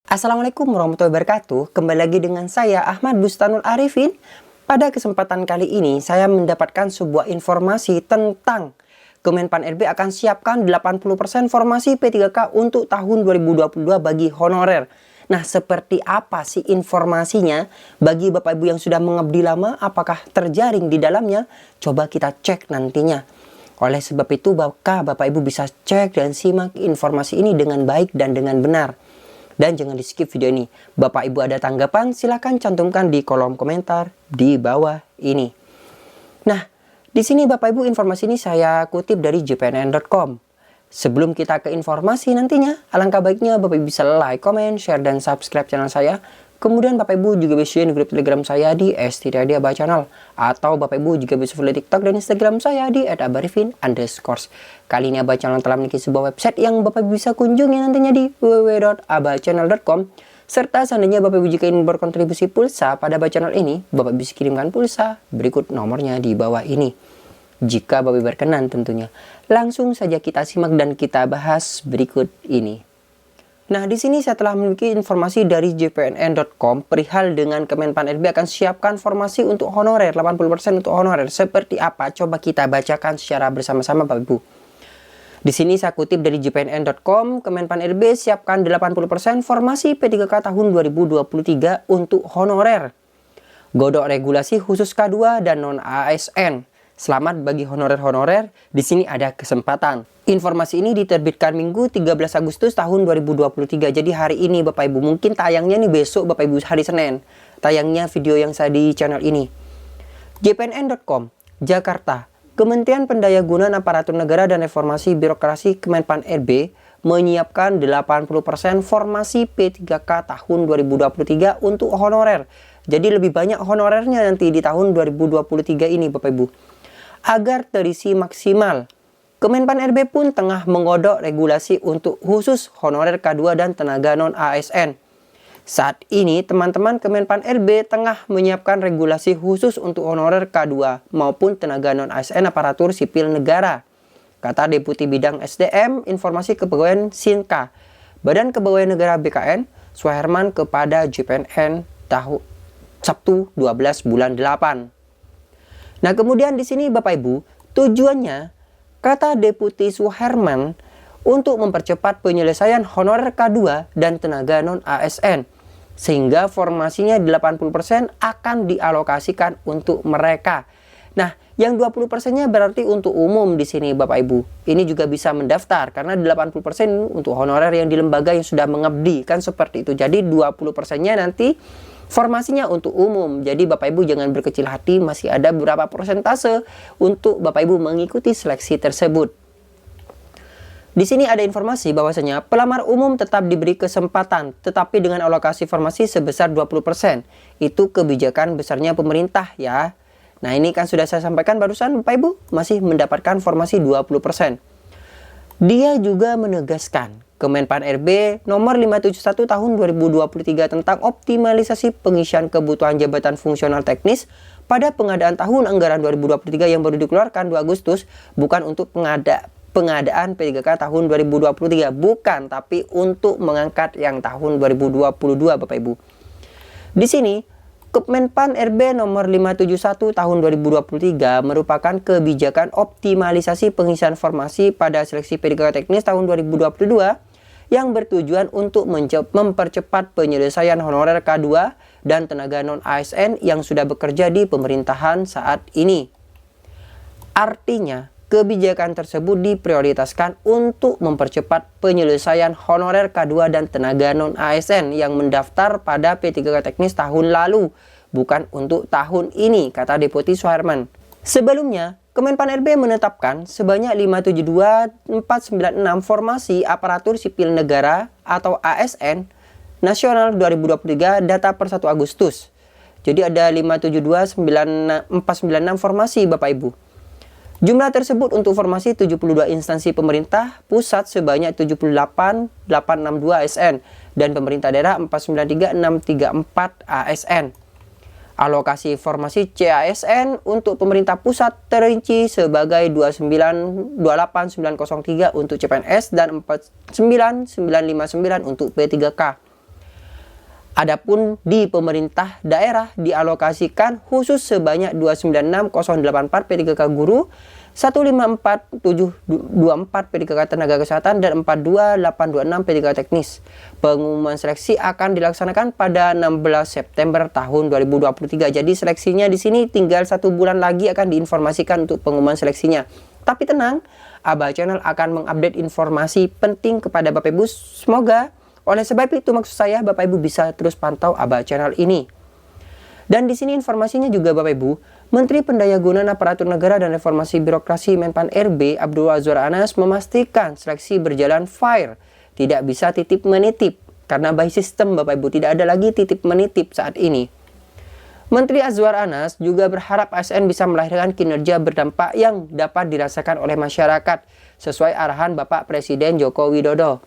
Assalamualaikum warahmatullahi wabarakatuh. Kembali lagi dengan saya Ahmad Bustanul Arifin. Pada kesempatan kali ini saya mendapatkan sebuah informasi tentang Kemenpan RB akan siapkan 80% formasi P3K untuk tahun 2022 bagi honorer. Nah, seperti apa sih informasinya? Bagi Bapak Ibu yang sudah mengabdi lama, apakah terjaring di dalamnya? Coba kita cek nantinya. Oleh sebab itu, Bapak Ibu bisa cek dan simak informasi ini dengan baik dan dengan benar. Dan jangan di skip video ini. Bapak Ibu ada tanggapan, silahkan cantumkan di kolom komentar di bawah ini. Nah, di sini Bapak Ibu informasi ini saya kutip dari jpnn.com. Sebelum kita ke informasi nantinya, alangkah baiknya Bapak Ibu bisa like, comment, share, dan subscribe channel saya. Kemudian Bapak Ibu juga bisa join grup Telegram saya di @aba_channel. Atau Bapak Ibu juga bisa follow TikTok dan Instagram saya di @abarifin_. Kali ini Aba Channel telah memiliki sebuah website yang Bapak Ibu bisa kunjungi nantinya di www.abachannel.com. Serta seandainya Bapak Ibu jika ingin berkontribusi pulsa pada Aba Channel ini, Bapak bisa kirimkan pulsa berikut nomornya di bawah ini. Jika Bapak Ibu berkenan tentunya. Langsung saja kita simak dan kita bahas berikut ini. Nah, di sini saya telah memiliki informasi dari jpnn.com perihal dengan Kemenpan RB akan siapkan formasi untuk honorer, 80% untuk honorer. Seperti apa? Coba kita bacakan secara bersama-sama Bapak Ibu. Di sini saya kutip dari jpnn.com, Kemenpan RB siapkan 80% formasi P3K tahun 2023 untuk honorer. Godok regulasi khusus K2 dan non-ASN. Selamat bagi honorer-honorer, di sini ada kesempatan. Informasi ini diterbitkan Minggu 13 Agustus tahun 2023. Jadi hari ini Bapak Ibu, mungkin tayangnya nih besok Bapak Ibu hari Senin. Tayangnya video yang saya di channel ini. jpnn.com, Jakarta. Kementerian Pendayagunaan Aparatur Negara dan Reformasi Birokrasi Kemenpan RB menyiapkan 80% formasi P3K tahun 2023 untuk honorer. Jadi lebih banyak honorernya nanti di tahun 2023 ini Bapak Ibu. Agar terisi maksimal, Kemenpan RB pun tengah menggodok regulasi untuk khusus honorer K2 dan tenaga non-ASN. Saat ini teman-teman Kemenpan RB tengah menyiapkan regulasi khusus untuk honorer K2 maupun tenaga non-ASN aparatur sipil negara. Kata Deputi Bidang SDM Informasi Kepegawaian Sinka, Badan Kepegawaian Negara BKN, Suherman kepada JPNN Sabtu 12 bulan 8. Nah, kemudian di sini Bapak Ibu, tujuannya kata Deputi Suherman untuk mempercepat penyelesaian honorer K2 dan tenaga non-ASN sehingga formasinya 80% akan dialokasikan untuk mereka. Nah, yang 20%-nya berarti untuk umum di sini Bapak Ibu. Ini juga bisa mendaftar karena 80% untuk honorer yang di lembaga yang sudah mengabdi, kan seperti itu. Jadi 20%-nya nanti formasinya untuk umum. Jadi Bapak Ibu jangan berkecil hati, masih ada beberapa persentase untuk Bapak Ibu mengikuti seleksi tersebut. Di sini ada informasi bahwasanya pelamar umum tetap diberi kesempatan, tetapi dengan alokasi formasi sebesar 20%. Itu kebijakan besarnya pemerintah ya. Nah, ini kan sudah saya sampaikan barusan Bapak Ibu, masih mendapatkan formasi 20%. Dia juga menegaskan Kemenpan RB nomor 571 tahun 2023 tentang optimalisasi pengisian kebutuhan jabatan fungsional teknis pada pengadaan tahun anggaran 2023 yang baru dikeluarkan 2 Agustus bukan untuk pengadaan P3K tahun 2023, bukan, tapi untuk mengangkat yang tahun 2022 Bapak Ibu. Di sini Kemenpan RB nomor 571 tahun 2023 merupakan kebijakan optimalisasi pengisian formasi pada seleksi P3K teknis tahun 2022 yang bertujuan untuk mempercepat penyelesaian honorer K2 dan tenaga non-ASN yang sudah bekerja di pemerintahan saat ini. Artinya, kebijakan tersebut diprioritaskan untuk mempercepat penyelesaian honorer K2 dan tenaga non-ASN yang mendaftar pada P3K teknis tahun lalu, bukan untuk tahun ini, kata Deputi Suherman. Sebelumnya, Kemenpan RB menetapkan sebanyak 572.496 formasi aparatur sipil negara atau ASN nasional 2023 data per 1 Agustus. Jadi ada 572.496 formasi Bapak Ibu. Jumlah tersebut untuk formasi 72 instansi pemerintah pusat sebanyak 78.862 ASN dan pemerintah daerah 493.634 ASN. Alokasi formasi CASN untuk pemerintah pusat terinci sebagai 2928903 untuk CPNS dan 49959 untuk P3K. Adapun di pemerintah daerah dialokasikan khusus sebanyak 296084 P3K guru, 154724 P3K tenaga kesehatan dan 42826 P3K teknis. Pengumuman seleksi akan dilaksanakan pada 16 September tahun 2023. Jadi seleksinya di sini tinggal 1 bulan lagi akan diinformasikan untuk pengumuman seleksinya. Tapi tenang, Aba Channel akan mengupdate informasi penting kepada Bapak Ibu. Semoga oleh sebab itu maksud saya Bapak Ibu bisa terus pantau Aba Channel ini. Dan di sini informasinya juga Bapak Ibu, Menteri Pendayagunaan Aparatur Negara dan Reformasi Birokrasi Menpan RB Abdul Azwar Anas memastikan seleksi berjalan fair, tidak bisa titip menitip karena by sistem Bapak Ibu, tidak ada lagi titip menitip saat ini. Menteri Azwar Anas juga berharap ASN bisa melahirkan kinerja berdampak yang dapat dirasakan oleh masyarakat sesuai arahan Bapak Presiden Joko Widodo.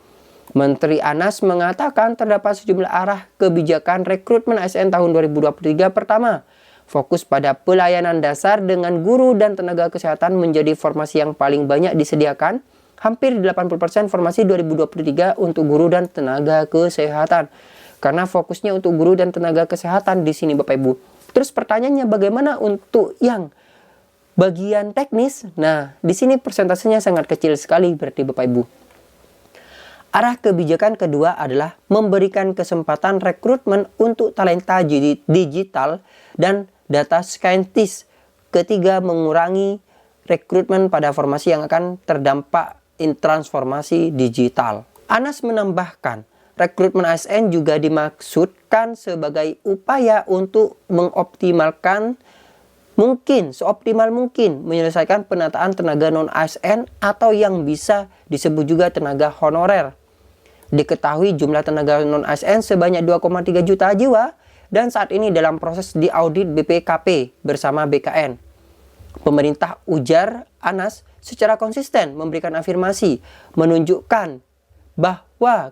Menteri Anas mengatakan terdapat sejumlah arah kebijakan rekrutmen ASN tahun 2023. Pertama, fokus pada pelayanan dasar dengan guru dan tenaga kesehatan menjadi formasi yang paling banyak disediakan. Hampir 80% formasi 2023 untuk guru dan tenaga kesehatan. Karena fokusnya untuk guru dan tenaga kesehatan di sini Bapak Ibu. Terus pertanyaannya bagaimana untuk yang bagian teknis? Nah, di sini persentasenya sangat kecil sekali berarti Bapak Ibu. Arah kebijakan kedua adalah memberikan kesempatan rekrutmen untuk talenta digital dan data scientist. Ketiga, mengurangi rekrutmen pada formasi yang akan terdampak transformasi digital. Anas menambahkan, rekrutmen ASN juga dimaksudkan sebagai upaya untuk mengoptimalkan seoptimal mungkin menyelesaikan penataan tenaga non-ASN atau yang bisa disebut juga tenaga honorer. Diketahui jumlah tenaga non-ASN sebanyak 2,3 juta jiwa dan saat ini dalam proses diaudit BPKP bersama BKN. Pemerintah, ujar Anas, secara konsisten memberikan afirmasi menunjukkan bahwa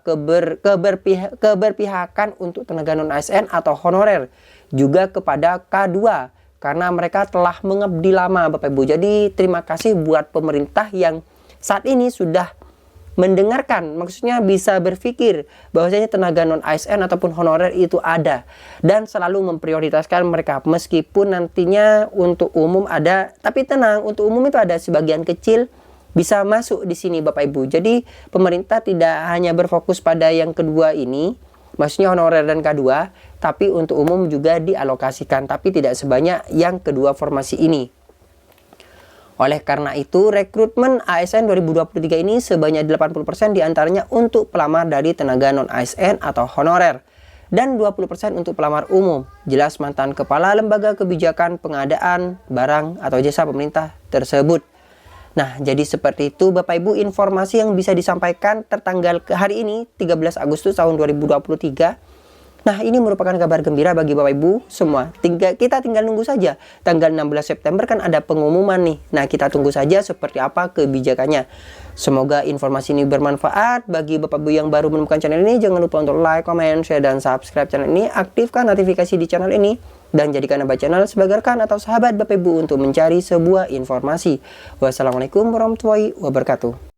keberpihakan untuk tenaga non-ASN atau honorer juga kepada K2 karena mereka telah mengabdi lama Bapak Ibu. Jadi terima kasih buat pemerintah yang saat ini sudah mendengarkan, maksudnya bisa berpikir bahwasanya tenaga non-ASN ataupun honorer itu ada dan selalu memprioritaskan mereka meskipun nantinya untuk umum ada, tapi tenang, untuk umum itu ada sebagian kecil bisa masuk di sini Bapak Ibu. Jadi pemerintah tidak hanya berfokus pada yang kedua ini, maksudnya honorer dan K2, tapi untuk umum juga dialokasikan, tapi tidak sebanyak yang kedua formasi ini. Oleh karena itu, rekrutmen ASN 2023 ini sebanyak 80% diantaranya untuk pelamar dari tenaga non-ASN atau honorer dan 20% untuk pelamar umum. Jelas mantan kepala lembaga kebijakan pengadaan barang atau jasa pemerintah tersebut. Nah, jadi seperti itu Bapak Ibu informasi yang bisa disampaikan tertanggal hari ini 13 Agustus tahun 2023. Nah, ini merupakan kabar gembira bagi Bapak Ibu semua. Kita tinggal nunggu saja. Tanggal 16 September kan ada pengumuman nih. Nah, kita tunggu saja seperti apa kebijakannya. Semoga informasi ini bermanfaat bagi Bapak Ibu yang baru menemukan channel ini. Jangan lupa untuk like, comment, share, dan subscribe channel ini. Aktifkan notifikasi di channel ini. Dan jadikan Aba Channel sebagai rekan atau sahabat Bapak Ibu untuk mencari sebuah informasi. Wassalamualaikum warahmatullahi wabarakatuh.